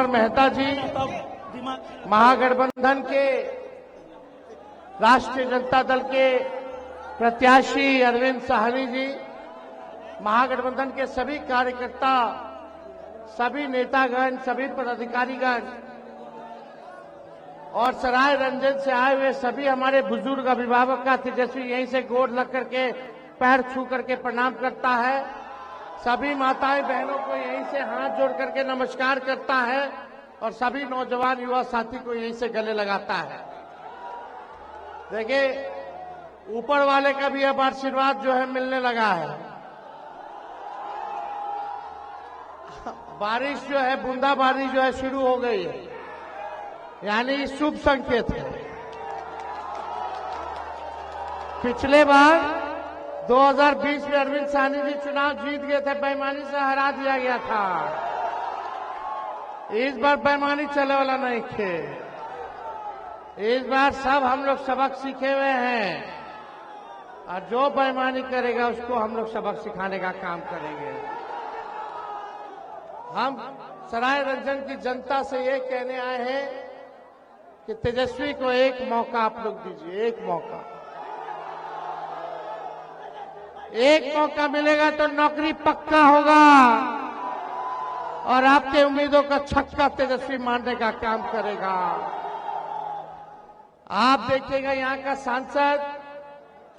मेहता जी, महागठबंधन के राष्ट्रीय जनता दल के प्रत्याशी अरविंद साहनी जी, महागठबंधन के सभी कार्यकर्ता, सभी नेतागण, सभी पदाधिकारीगण और सराय रंजन से आए हुए सभी हमारे बुजुर्ग अभिभावक का तेजस्वी यहीं से गोड़ लग करके पैर छू करके प्रणाम करता है। सभी माताएं बहनों को यहीं से हाथ जोड़ करके नमस्कार करता है और सभी नौजवान युवा साथी को यहीं से गले लगाता है। देखिए, ऊपर वाले का भी अब आशीर्वाद जो है मिलने लगा है। बारिश जो है, बूंदाबांदी जो है शुरू हो गई है, यानी शुभ संकेत है। पिछले बार 2020 में अरविंद साहनी जी चुनाव जीत गए थे, बेईमानी से हरा दिया गया था। इस बार बेईमानी चले वाला नहीं थे। इस बार सब हम लोग सबक सीखे हुए हैं और जो बेईमानी करेगा उसको हम लोग सबक सिखाने का काम करेंगे। हम सराय रंजन की जनता से ये कहने आए हैं कि तेजस्वी को एक मौका आप लोग दीजिए, एक मौका। एक मौका मिलेगा तो नौकरी पक्का होगा और आपके उम्मीदों का छक्का तेजस्वी मारने का काम करेगा। आप देखिएगा, यहाँ का सांसद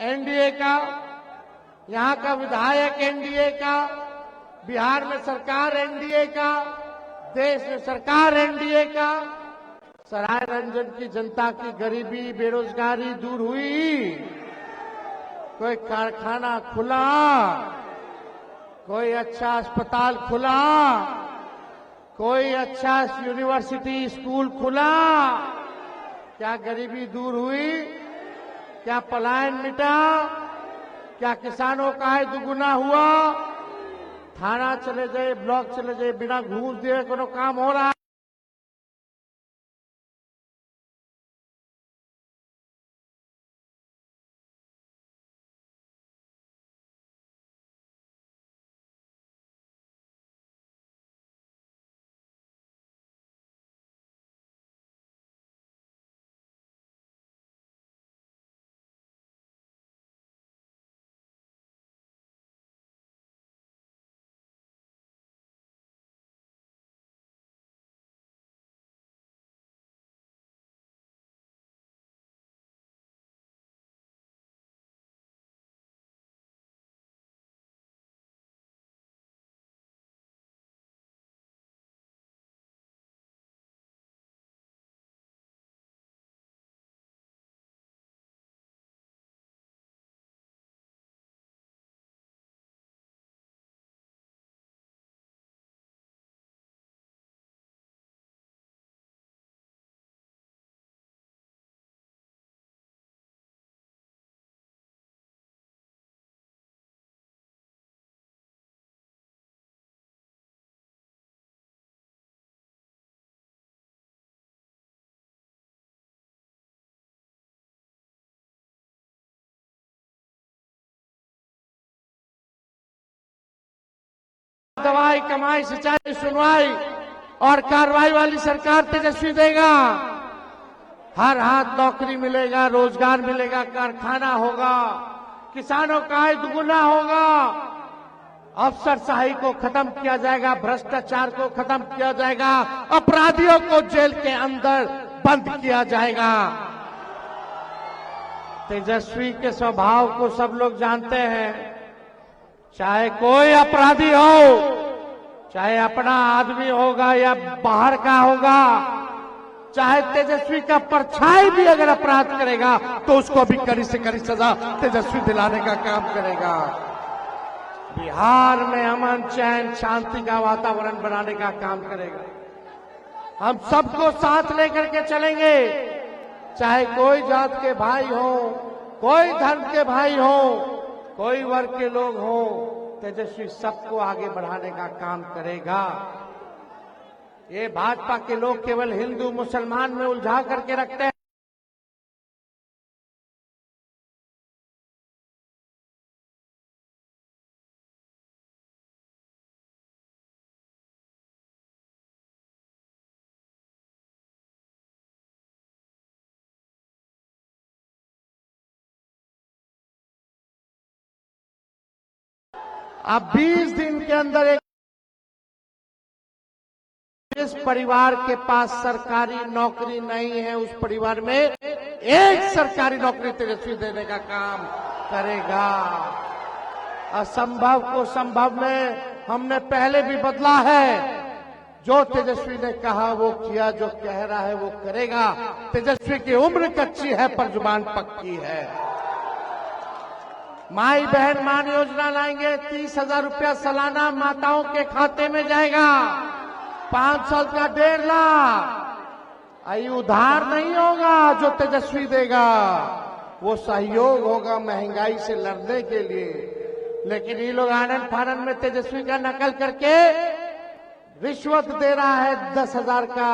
एनडीए का, यहाँ का विधायक एनडीए का, बिहार में सरकार एनडीए का, देश में सरकार एनडीए का। सराय रंजन की जनता की गरीबी, बेरोजगारी दूर हुई, कोई कारखाना खुला, कोई अच्छा अस्पताल खुला, कोई अच्छा यूनिवर्सिटी स्कूल खुला। क्या गरीबी दूर हुई? क्या पलायन मिटा? क्या किसानों का आय दुगुना हुआ? थाना चले जाए, ब्लॉक चले जाए, बिना घूस दिए कोनो काम हो रहा है? दवाई, कमाई, सिंचाई, सुनवाई और कार्रवाई वाली सरकार तेजस्वी देगा। हर हाथ नौकरी मिलेगा, रोजगार मिलेगा, कारखाना होगा, किसानों का आय दुगुना होगा, अफसरशाही को खत्म किया जाएगा, भ्रष्टाचार को खत्म किया जाएगा, अपराधियों को जेल के अंदर बंद किया जाएगा। तेजस्वी के स्वभाव को सब लोग जानते हैं। चाहे कोई अपराधी हो, चाहे अपना आदमी होगा या बाहर का होगा, चाहे तेजस्वी का परछाई भी अगर अपराध करेगा तो उसको भी कड़ी से कड़ी सजा तेजस्वी दिलाने का काम करेगा। बिहार में अमन, चैन, शांति का वातावरण बनाने का काम करेगा। हम सबको साथ लेकर के चलेंगे, चाहे कोई जात के भाई हो, कोई धर्म के भाई हो, कोई वर्ग के लोग हो, तेजस्वी सबको आगे बढ़ाने का काम करेगा। ये भाजपा के लोग केवल हिंदू मुसलमान में उलझा करके रखते हैं। अब 20 दिन के अंदर एक जिस परिवार के पास सरकारी नौकरी नहीं है उस परिवार में एक सरकारी नौकरी तेजस्वी देने का काम करेगा। असंभव को संभव में हमने पहले भी बदला है। जो तेजस्वी ने कहा वो किया, जो कह रहा है वो करेगा। तेजस्वी की उम्र कच्ची है पर जुबान पक्की है। माई बहन मान योजना लाएंगे, 30,000 रुपया सालाना माताओं के खाते में जाएगा। 5 साल का 1.5 लाख। आई उधार नहीं होगा जो तेजस्वी देगा, वो सहयोग होगा महंगाई से लड़ने के लिए। लेकिन ये लोग आनंद फानंद में तेजस्वी का नकल करके रिश्वत दे रहा है 10,000 का,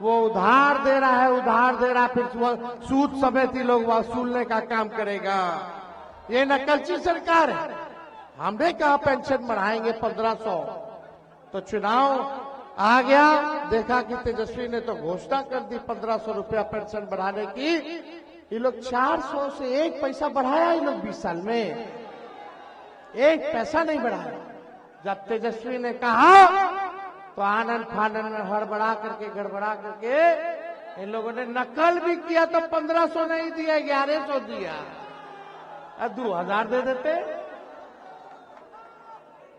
वो उधार दे रहा है, उधार दे रहा है, फिर सूद समेत ही लोग वसूलने का काम करेगा। ये नकलची सरकार है। हमने कहा पेंशन बढ़ाएंगे 1500, तो चुनाव आ गया, देखा कि तेजस्वी ने तो घोषणा कर दी 1500 रुपया पेंशन बढ़ाने की। ये लोग 400 से 1 पैसा बढ़ाया। ये लोग 20 साल में 1 पैसा नहीं बढ़ाया। जब तेजस्वी ने कहा तो आनंद फानंद में हड़बड़ा करके गड़बड़ा करके इन लोगों ने नकल भी किया, तो 1500 नहीं दिया, 1100 दिया। अब 2000 दे देते।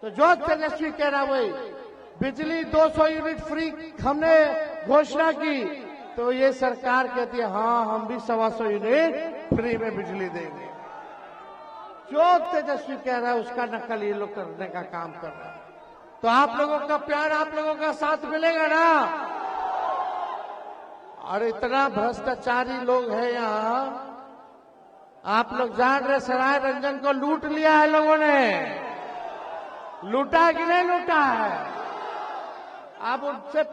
तो जो तेजस्वी कह रहा वही, बिजली 200 यूनिट फ्री हमने घोषणा की, तो ये सरकार कहती है हाँ हम भी 125 यूनिट फ्री में बिजली देंगे। जो तेजस्वी कह रहा है उसका नकल ये लोग करने का काम कर रहा है। तो आप लोगों का प्यार, आप लोगों का साथ मिलेगा ना? और इतना भ्रष्टाचारी लोग हैं यहाँ, आप लोग जान रहे सराय रंजन को लूट लिया है लोगों ने। लूटा कि नहीं लूटा है? अब उनसे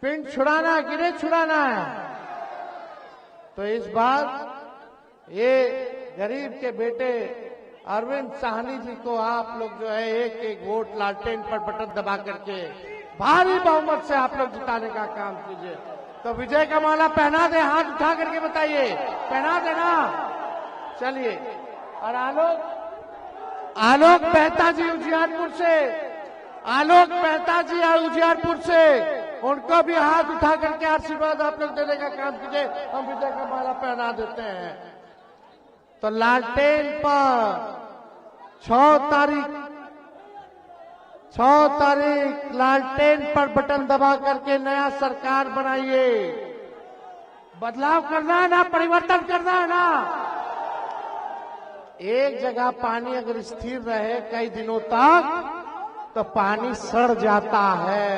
पिंड छुड़ाना है कि नहीं छुड़ाना है? तो इस बार ये गरीब के बेटे अरविंद साहनी जी को आप लोग जो है एक एक वोट लालटेन पर बटन दबा करके भारी बहुमत से आप लोग जिताने का काम कीजिए। तो विजय का माला पहना दे, हाथ उठा करके बताइए, पहना देना। चलिए। और आलोक मेहता जी उजियारपुर से, आलोक मेहता जी उजियारपुर से, उनको भी हाथ उठा करके आशीर्वाद आप लोग देने का काम कीजिए। हम विजय का माला पहना देते हैं। तो लालटेन पर 6 तारीख लालटेन पर बटन दबा करके नया सरकार बनाइए। बदलाव करना है ना, परिवर्तन करना है ना। एक जगह पानी अगर स्थिर रहे कई दिनों तक तो पानी सड़ जाता है।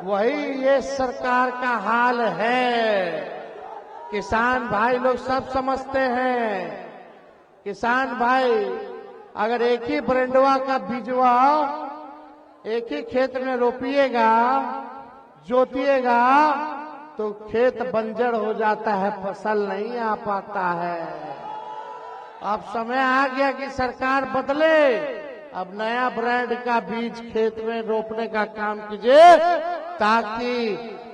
वही ये सरकार का हाल है। किसान भाई लोग सब समझते हैं। किसान भाई अगर एक ही ब्रेंडवा का बीजवा एक ही खेत में रोपिएगा, जोतिएगा, तो खेत बंजर हो जाता है, फसल नहीं आ पाता है। अब समय आ गया कि सरकार बदले। अब नया ब्रांड का बीज खेत में रोपने का काम कीजिए ताकि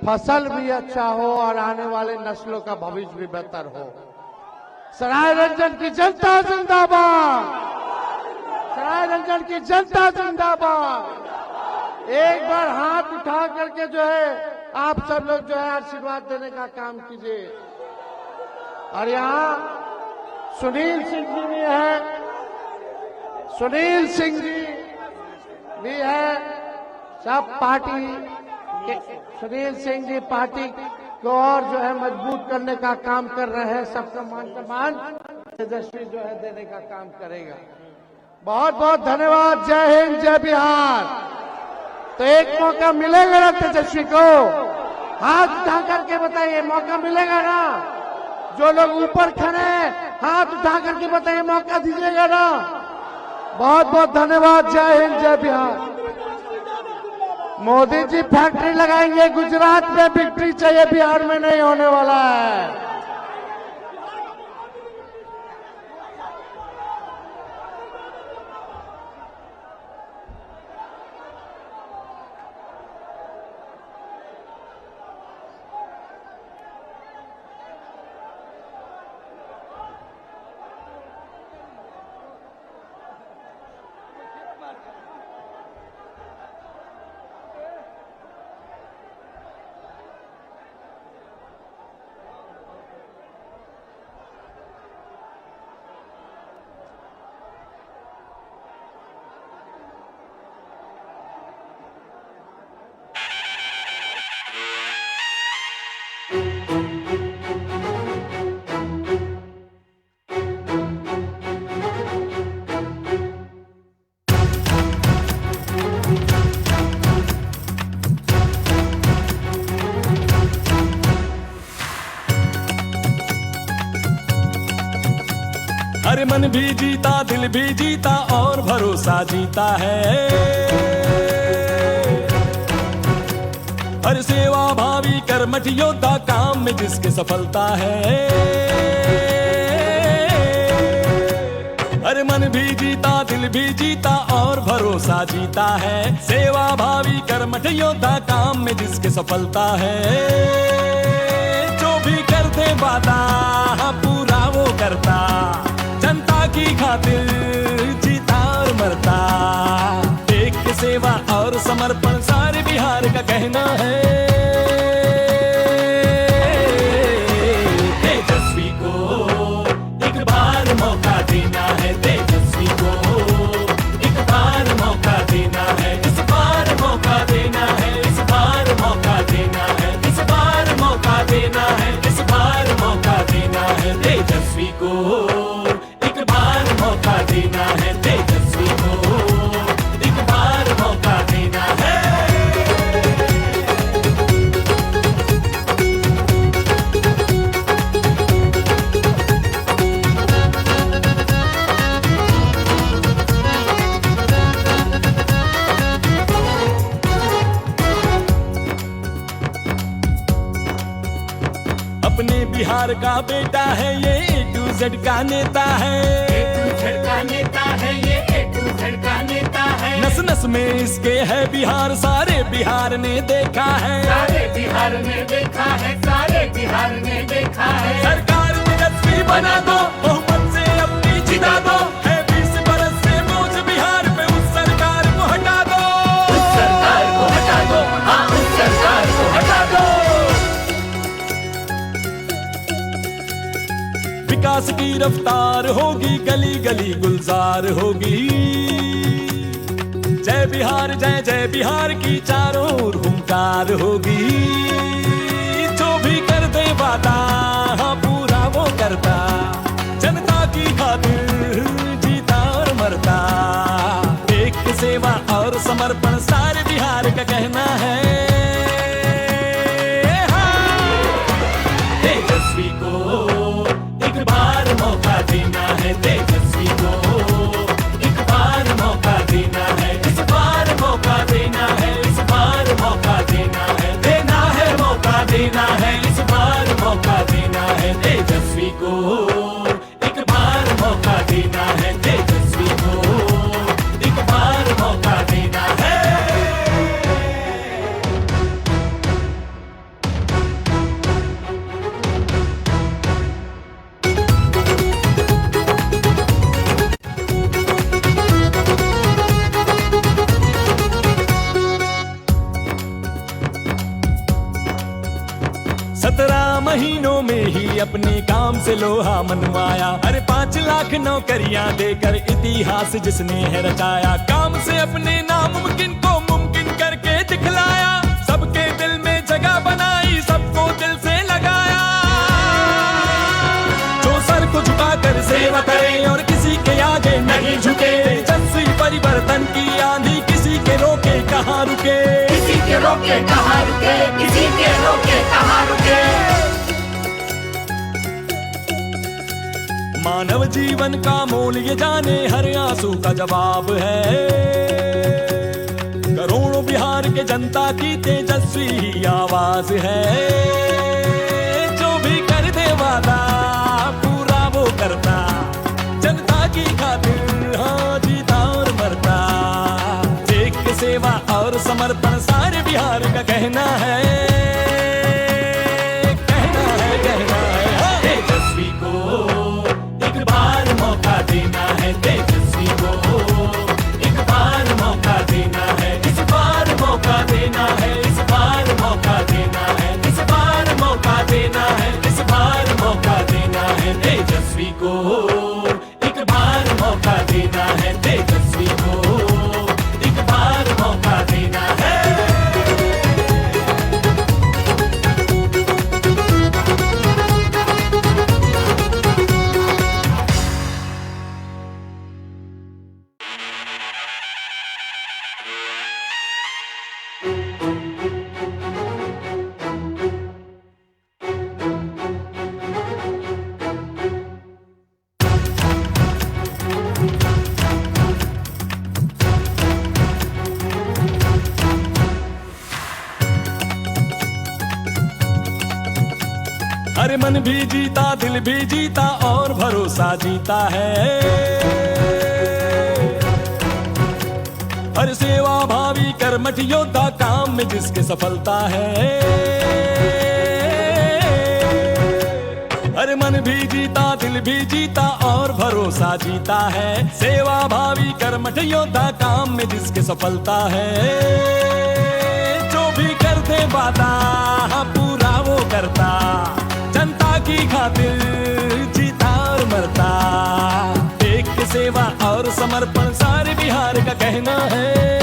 फसल भी अच्छा हो और आने वाले नस्लों का भविष्य भी बेहतर हो। सराय रंजन की जनता जिंदाबाद, सराय रंजन की जनता जिंदाबाद। एक बार हाथ उठा करके जो है आप सब लोग जो है आशीर्वाद देने का काम कीजिए। और यहाँ सुनील सिंह जी भी है, सुनील सिंह जी भी है, सब पार्टी के सुनील सिंह जी पार्टी को और जो है मजबूत करने का काम कर रहे हैं। सबका मान सम्मान तेजस्वी जो है देने का काम करेगा। बहुत बहुत धन्यवाद। जय हिंद, जय बिहार। तो एक मौका मिलेगा ना तेजस्वी को? हाथ उठा करके बताइए, मौका मिलेगा ना? जो लोग ऊपर खड़े हैं हाथ उठा करके बताइए, मौका दीजिएगा ना? बहुत बहुत धन्यवाद। जय हिंद, जय बिहार। मोदी जी फैक्ट्री लगाएंगे गुजरात में, विक्ट्री चाहिए, बिहार में नहीं होने वाला है। अरे मन भी जीता, दिल भी जीता और भरोसा जीता है। अरे सेवा भावी कर्मठ योद्धा, काम में जिसके सफलता है। अरे मन भी जीता, दिल भी जीता और भरोसा जीता है। सेवा भावी कर्मठ योद्धा, काम में जिसके सफलता है। जो भी कर दे वादा पूरा वो करता, जनता की खातिर जीता और मरता। एक के सेवा और समर्पण सारे बिहार का कहना है। तेजस्वी को एक बार मौका देना है, तेजस्वी को एक बार मौका देना है। इस बार मौका देना है, इस बार मौका देना है, इस बार मौका देना है, इस बार मौका देना है। तेजस्वी को एक बार मौका देना है, तेजस्वी को एक बार मौका देना है। अपने बिहार का बेटा है ये, A to Z का नेता है। A to Z का नेता है ये, A to Z का नेता है। नस नस में इसके है बिहार, सारे बिहार ने देखा है। सारे बिहार ने देखा है, सारे बिहार ने देखा है। सरकार तेजस्वी बना दो, बहुमत से अपनी जिता दो। है 20 बरस से बोझ बिहार पे, उस सरकार को हटा दो। उस सरकार को हटा दो, हाँ उस सरकार को हटा दो। विकास की रफ्तार होगी, गली गली गुलजार होगी। जय बिहार, जय जय बिहार की चारों ओर हुंकार होगी। जो भी कर दे वादा हाँ पूरा वो करता, जनता की खातिर जीता और मरता। एक की सेवा और समर्पण सारे बिहार का कहना है। तेजस्वी को एक बार मौका देना है, तेजस्वी को एक बार मौका देना है। इस बार मौका देना है, इस बार मौका देना है। देना है मौका देना है, इस बार मौका देना है। तेजस्वी को एक बार मौका देना है, तेजस्वी को एक बार मौका देना है। महीनों में ही अपने काम से लोहा मनवाया। अरे 5 लाख नौकरियां देकर इतिहास जिसने है रचाया। काम से अपने नामुमकिन को मुमकिन करके दिखलाया। सबके दिल में जगह बनाई, सबको दिल से लगाया। जो सर को झुकाकर सेवा करे और किसी के आगे नहीं झुके। तेजस्वी परिवर्तन की आंधी किसी के रोके कहाँ रुके। किसी के रोके कहाँ रुके, किसी के रोके कहाँ रुके। मानव जीवन का मोल ये जाने, हर आंसू का जवाब है। करोड़ों बिहार के जनता की तेजस्वी ही आवाज है। जो भी कर दे वादा पूरा वो करता, जनता की खातिर हाँ जीता और मरता। एक की सेवा और समर्पण सारे बिहार का कहना है। कहना है हाँ। तेजस्वी को एक बार मौका देना है, तेजस्वी को एक बार मौका देना है। इस बार मौका देना है, इस बार मौका देना है, इस बार मौका देना है, इस बार मौका देना है। तेजस्वी को एक बार मौका देना है, तेजस्वी को एक बार मौका देना है। अरे मन भी जीता, दिल भी जीता और भरोसा जीता है। अरे सेवा भावी कर्मठ योद्धा, काम में जिसके सफलता है। अरे मन भी जीता, दिल भी जीता और भरोसा जीता है। सेवा भावी कर्मठ योद्धा, काम में जिसके सफलता है। जो भी करते वादा पूरा वो करता, जनता की खातिर जीता और मरता। एक सेवा और समर्पण सारे बिहार का कहना है।